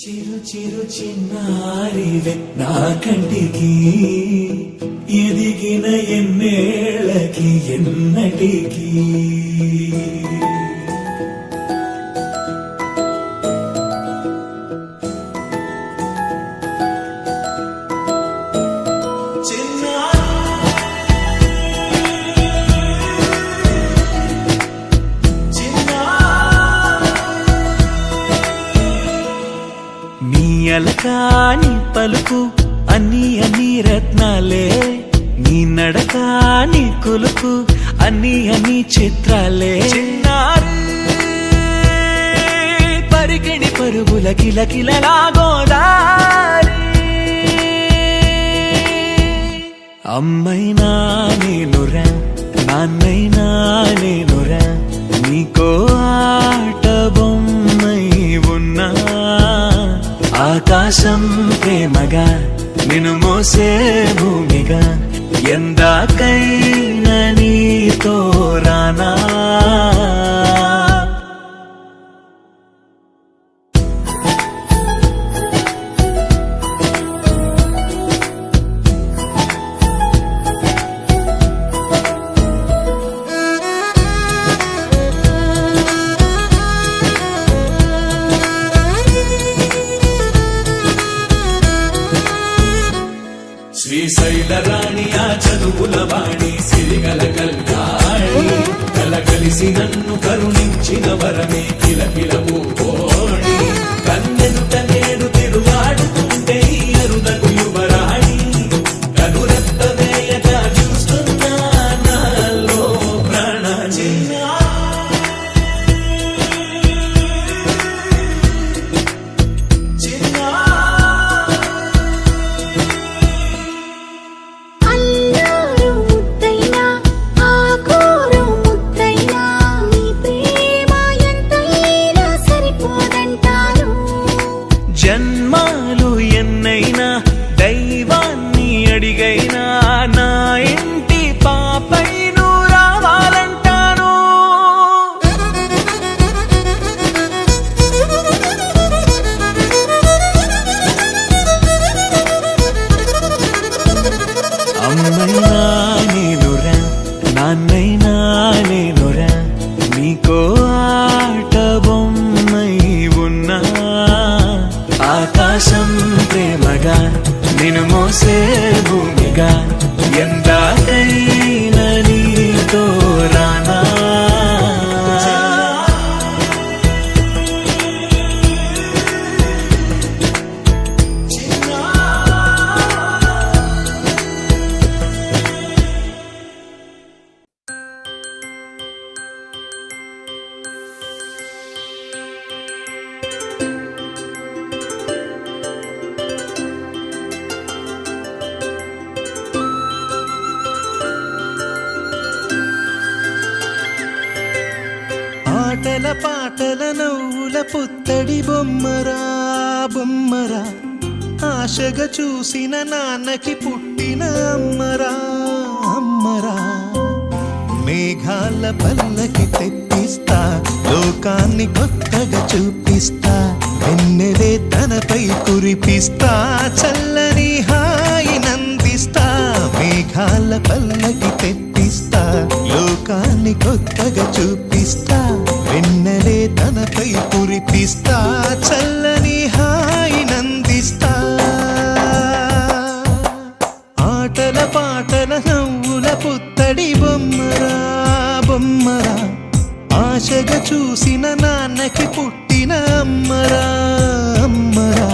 చిరు చిరు చిన్నారివే నా కంటికి ఎదిగిన ఎన్నేళ్ళకి ఎన్నటికి అలకాని పలుకు అన్ని రత్నాలే నీ నడకాని కొలుకు అన్ని చిత్రాలే పరికిణి పరుగుల కిలకిలలాగోదారి అమ్మైనా నేనురా నాన్నైనా నేనురా నీకో ఆట బొమ్మై ఉన్నా ఆకాశం ప్రేమగా నిన్ను మోసే భూమిగా ఎందాకైనా నీతో రానా శ్రీశైల రాణి ఆ చదువుల వాణి సిరిగల కల్యాణి కలగలిసి నన్ను కరుణించిన వరమే కిలకిల పూకోణి కన్నెదుట నేడు తిరుగాడుతుంటే అరుదకు యువరాణి కనురెప్ప వేయగా చూస్తున్నా నాలో ప్రాణ జన్మాలు ఎన్నైనా దైవాన్ని అడిగైనా నా ఇంటి పాపై నువ్వు రావాలంటాను అమ్మైనా నేనురా నాన్నైనా నేనురా నీకో ఆట బొమ్మై ఉన్నా ఆకాశం ప్రేమగా నిన్ను మోసే భూమిగా ఎందాకైనా నీతో రానా ఆటల పాటల నవ్వుల పుత్తడి బొమ్మరా బొమ్మరా ఆశగా చూసిన నాన్నకి పుట్టిన అమ్మరా అమ్మరా మేఘాల పల్లకి తెప్పిస్తా లోకాన్ని కొత్తగా చూపిస్తా వెన్నెలే తనపై కురిపిస్తా చల్లని హాయి నందిస్తా మేఘాల పల్లకి తెప్పిస్తా లోకాన్ని కొత్తగా చూపిస్తా వెన్నెలే తనపై కురిపిస్తా చల్లని హాయి నందిస్తా ఆటల పాటల నవ్వుల పుత్తడి బొమ్మరా బొమ్మరా ఆశగా చూసిన నాన్నకి పుట్టిన అమ్మరా అమ్మరా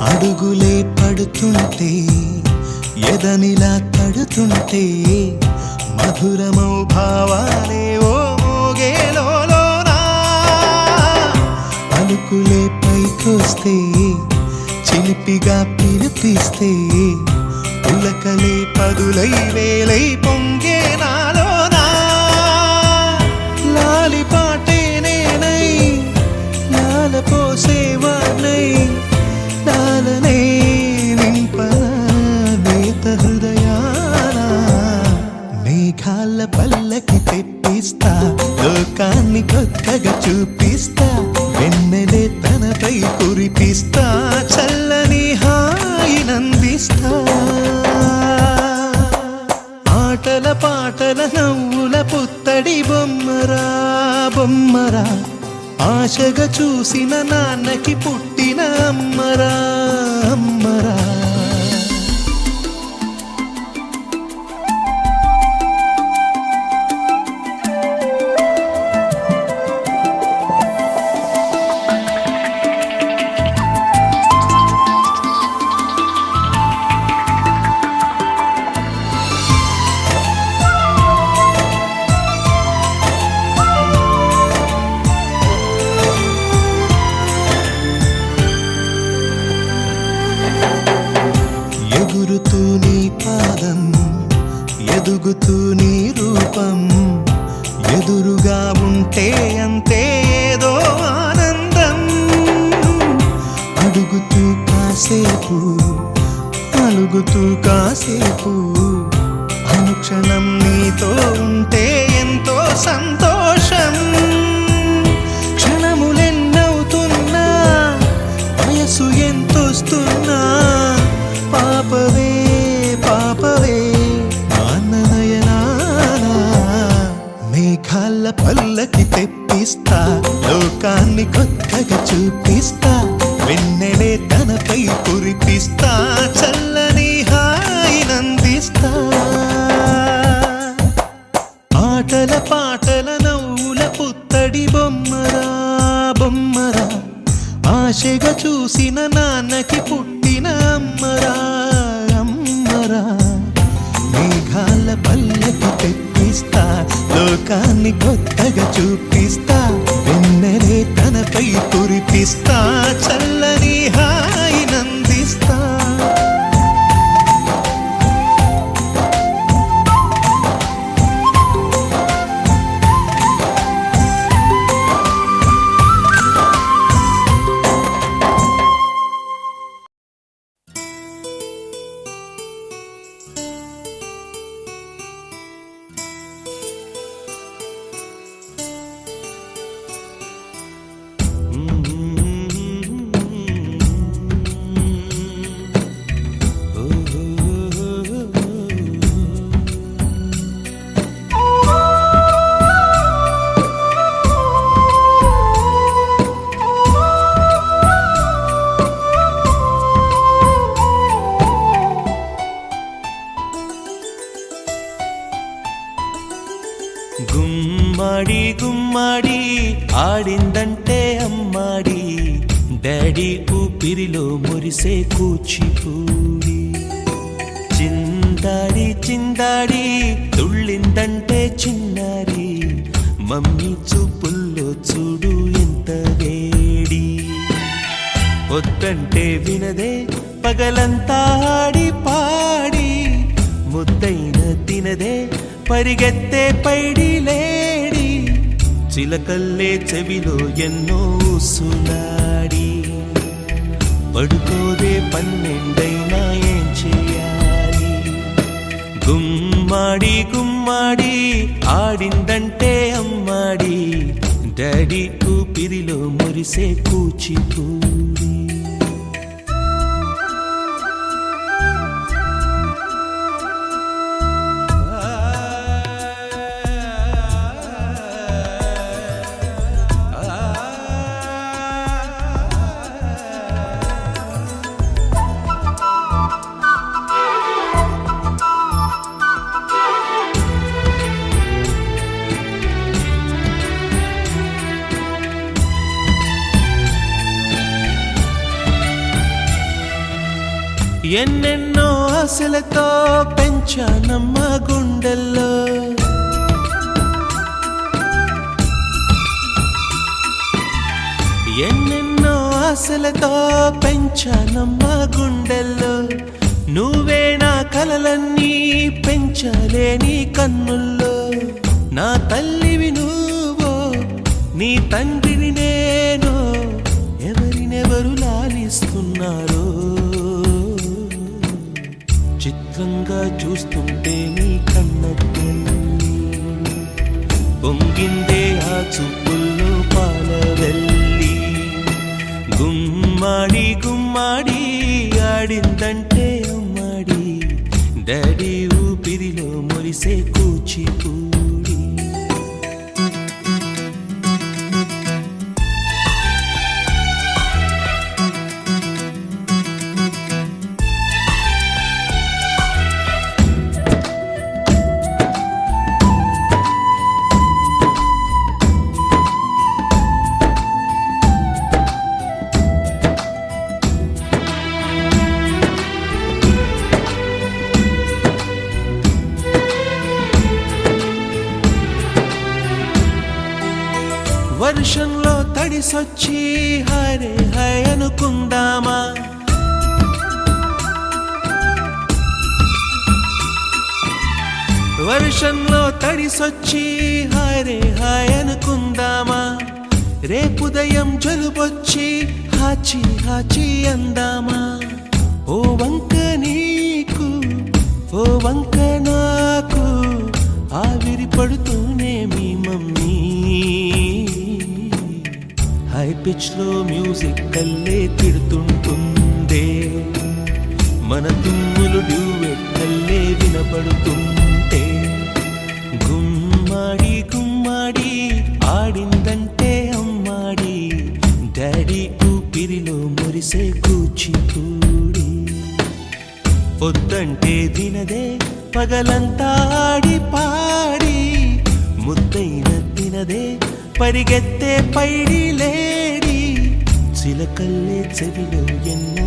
అడుగులే పడుతుంటే ఎదనిలా తడుతుంటే మధురమౌ భావాలే ఓ మోగేలోనా పలుకులే పై ఇంటికొస్తే చిలిపిగా పిలిపిస్తే పులకలే పదులై వేలై పొంగే నాలోనా లాలిపాటే నేనై లాల పోసేవాణ్ణై లాలనే నింపనేత హృదయాన మేఘాల పల్లకి తెప్పిస్తా లోకాన్ని కొత్తగా చూపిస్తా వెన్నెలే తనపై కురిపిస్తా చల్లని హాయినందిస్తా ఆటల పాటల నవ్వుల పుత్తడి బొమ్మరా బొమ్మరా ఆశగా చూసిన నాన్నకి పుట్టిన అమ్మరా అమ్మరా ఎగురుతూ నీ పాదం ఎదుగుతూ నీ రూపం ఎదురుగా ఉంటే అంతే ఏదో ఆనందం అడుగుతూ కాసేపు అలుగుతూ కాసేపు అనుక్షణం నీతో ఉంటే ఎంతో సంతోషం క్షణములెన్నవుతున్నా వయసు ఎంతొస్తున్నా పాపవే పాపవే నాన్ననయనానా మేఘాల పల్లకి తెప్పిస్తా లోకాన్ని కొత్తగా చూపిస్తా వెన్నెలే తనపై కురిపిస్తా చల్లని హాయినందిస్తా ఆటల పాటల నవ్వుల పుత్తడి బొమ్మరా బొమ్మరా ఆశగా చూసిన నాన్నకి పుట్టిన అమ్మరా అమ్మరా మేఘాల పల్లకి తెప్పిస్తా లోకాన్ని కొత్తగా చూపిస్తా వెన్నెలే తనపై కురిపిస్తా చల్లని హాయినందిస్తా గుమ్మడి గుమ్మడి ఆడిందంటే అమ్మాడి డాడీ ఊపిరిలో మురిసే కూచిపూడి చిందాడి చిందాడి తుళ్ళిందంటే చిన్నారి మమ్మీ చూపుల్లో చూడు ఎంత వేడి వద్దంటే వినదే పగలంతా ఆడి పాడి ముద్దైన తినదే పరిగెత్తే పైడి లేడి చిలకల్లే చెవిలో ఎన్నో సునాడి పడుకోదే పన్నెండైనా ఏం చేయాలి గుమ్మాడి గుమ్మాడి ఆడిందంటే అమ్మాడి డాడీ ఊపిరిలో మురిసే కూచిపూడి ఎన్నెన్నో ఆశలతో పెంచానమ్మ గుండెల్లో ఎన్నెన్నో ఆశలతో పెంచానమ్మ గుండెల్లో నువ్వే నా కలలన్నీ పెంచలేని కన్నుల్లో నా తల్లివి నువ్వో నీ తండ్రిని నేను ఎవరినెవరు లాలిస్తున్నారో చిత్రంగా చూస్తుంటే నీ కన్నెల్లి పొంగిందే ఆ చూపుల్లో పాలవెల్లి గుమ్మాడి గుమ్మాడి ఆడిందంటే అమ్మాడి డాడీ ఊపిరిలో మురిసే కూచిపూడి వర్షంలో తడిసొచ్చి హరే హై అనుకుందామా వర్షంలో తడిసొచ్చి హరే హై అనుకుందామా రేపుదయం జలుబొచ్చి హాచి హాచి అందామా ఓ వంక నీకు ఓ వంక నాకు ఆవిరి పడుతూనే మీ మమ్మీ హై పిచ్ లో మ్యూజిక్ కల్లే తిడుతుంటుందే మన తుమ్ములు డ్యూయెట్ కల్లే వినపడుతుంటే గుమ్మాడి గుమ్మాడి ఆడిందంటే అమ్మాడి డాడీ ఊపిరిలో మురిసే కూచిపూడి పొద్దంటే తినదే పగలంతా ఆడి పాడి ముద్దైన తినదే పరిగెత్తే పైడి లేడి చిలకల్లే చెవిలో ఎన్నో